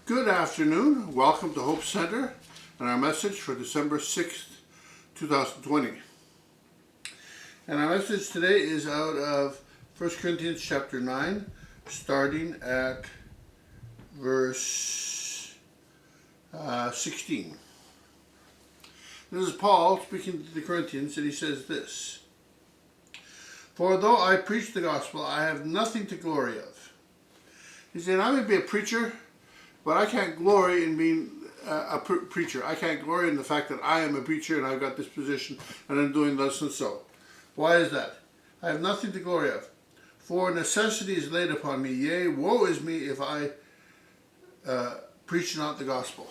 Good afternoon. Welcome to Hope Center and our message for December 6th, 2020. And our message today is out of 1 Corinthians chapter 9, starting at verse 16. This is Paul speaking to the Corinthians, and he says this: "For though I preach the gospel, I have nothing to glory of." He said, I may be a preacher, but I can't glory in being a preacher. I can't glory in the fact that I am a preacher and I've got this position and I'm doing this and so. Why is that? I have nothing to glory of. For necessity is laid upon me. Yea, woe is me if I preach not the gospel.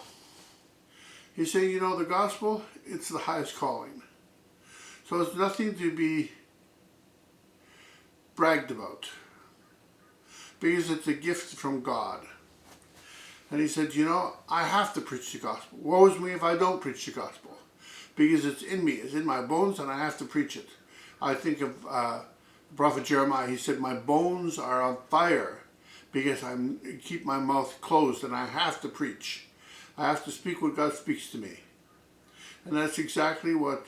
He's saying, the gospel, it's the highest calling. So it's nothing to be bragged about, because it's a gift from God. And he said, I have to preach the gospel. Woe is me if I don't preach the gospel, because it's in me, it's in my bones, and I have to preach it. I think of the prophet Jeremiah. He said, my bones are on fire because I keep my mouth closed, and I have to preach. I have to speak what God speaks to me. And that's exactly what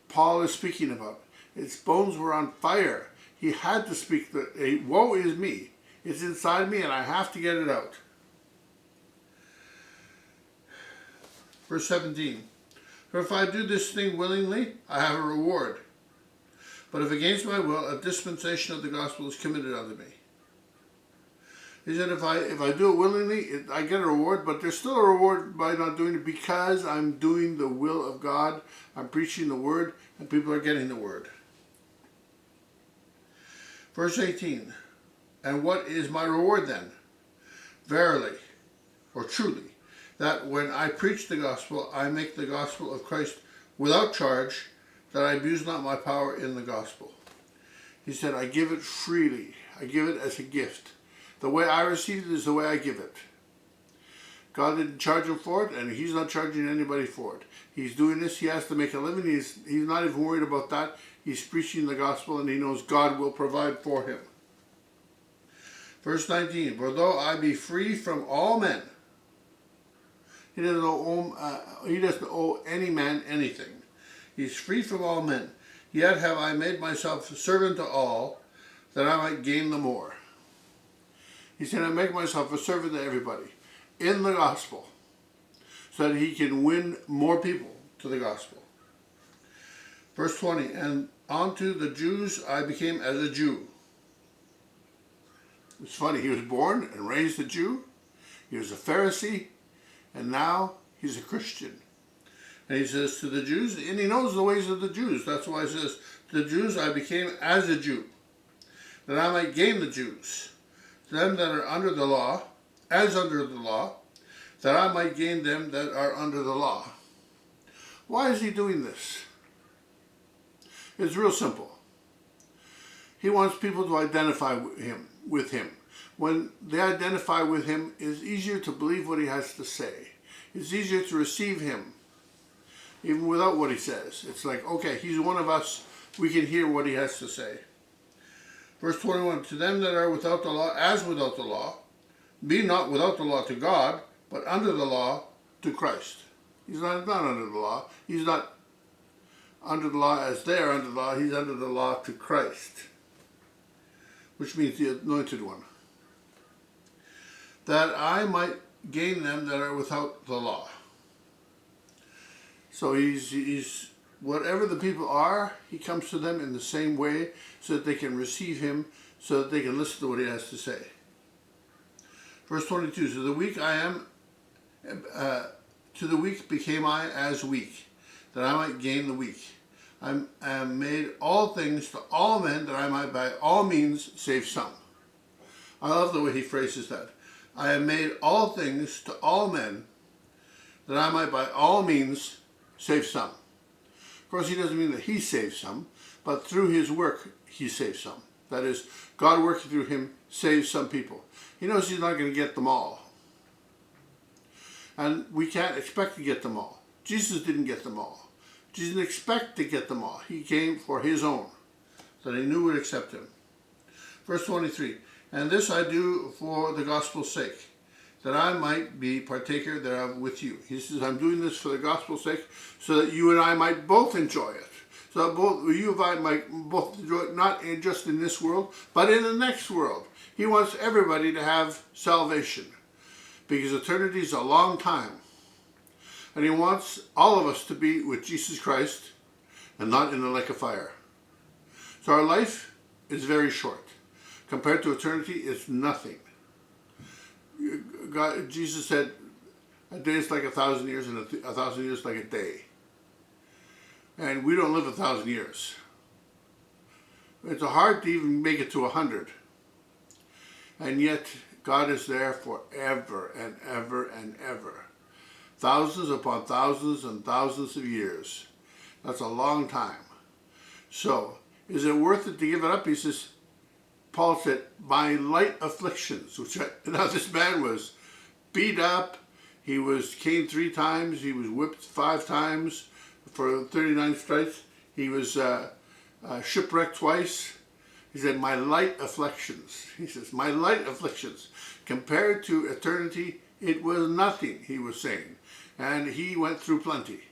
Paul is speaking about. His bones were on fire. He had to speak woe is me. It's inside me and I have to get it out. Verse 17. For if I do this thing willingly, I have a reward. But if against my will, a dispensation of the gospel is committed unto me. He said, if I do it willingly, I get a reward, but there's still a reward by not doing it, because I'm doing the will of God. I'm preaching the word, and people are getting the word. Verse 18. And what is my reward then? Verily, or truly, that when I preach the gospel, I make the gospel of Christ without charge, that I abuse not my power in the gospel. He said, I give it freely. I give it as a gift. The way I receive it is the way I give it. God didn't charge him for it, and he's not charging anybody for it. He's doing this. He has to make a living. He's not even worried about that. He's preaching the gospel, and he knows God will provide for him. Verse 19, for though I be free from all men, he doesn't owe any man anything. He's free from all men. Yet have I made myself a servant to all, that I might gain the more. He said, I make myself a servant to everybody in the gospel, so that he can win more people to the gospel. Verse 20, and unto the Jews I became as a Jew. It's funny, he was born and raised a Jew, he was a Pharisee, and now he's a Christian. And he says to the Jews, and he knows the ways of the Jews. That's why he says, to the Jews I became as a Jew, that I might gain the Jews. To them that are under the law, as under the law, that I might gain them that are under the law. Why is he doing this? It's real simple. He wants people to identify with him. When they identify with him, it's easier to believe what he has to say. It's easier to receive him, even without what he says. It's like, okay, he's one of us. We can hear what he has to say. Verse 21, to them that are without the law, as without the law, be not without the law to God, but under the law to Christ. He's not under the law. He's not under the law as they are under the law. He's under the law to Christ, which means the anointed one. That I might gain them that are without the law. So he's whatever the people are, he comes to them in the same way, so that they can receive him, so that they can listen to what he has to say. Verse 22, to the weak became I as weak, that I might gain the weak. I am made all things to all men, that I might by all means save some. I love the way he phrases that. I am made all things to all men, that I might by all means save some. Of course, he doesn't mean that he saves some, but through his work, he saves some. That is, God working through him saves some people. He knows he's not going to get them all. And we can't expect to get them all. Jesus didn't get them all. Jesus didn't expect to get them all. He came for his own, that he knew would accept him. Verse 23, and this I do for the gospel's sake, that I might be partaker thereof with you. He says, I'm doing this for the gospel's sake, so that you and I might both enjoy it. So that both you and I might both enjoy it, not just in this world, but in the next world. He wants everybody to have salvation, because eternity is a long time. And he wants all of us to be with Jesus Christ and not in the lake of fire. So our life is very short. Compared to eternity, it's nothing. Jesus said, a day is like 1,000 years, and 1,000 years like a day. And we don't live 1,000 years. It's hard to even make it to 100. And yet, God is there forever and ever and ever. Thousands upon thousands and thousands of years. That's a long time. So, is it worth it to give it up? He says, Paul said, by light afflictions, now this man was beat up, he was caned 3 times, he was whipped 5 times for 39 stripes, he was shipwrecked twice. He said, my light afflictions. He says, my light afflictions. Compared to eternity, it was nothing, he was saying. And he went through plenty.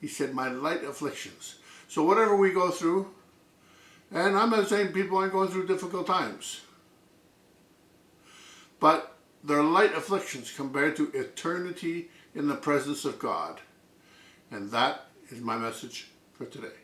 He said, my light afflictions. So whatever we go through, and I'm not saying people aren't going through difficult times, but they're light afflictions compared to eternity in the presence of God. And that is my message for today.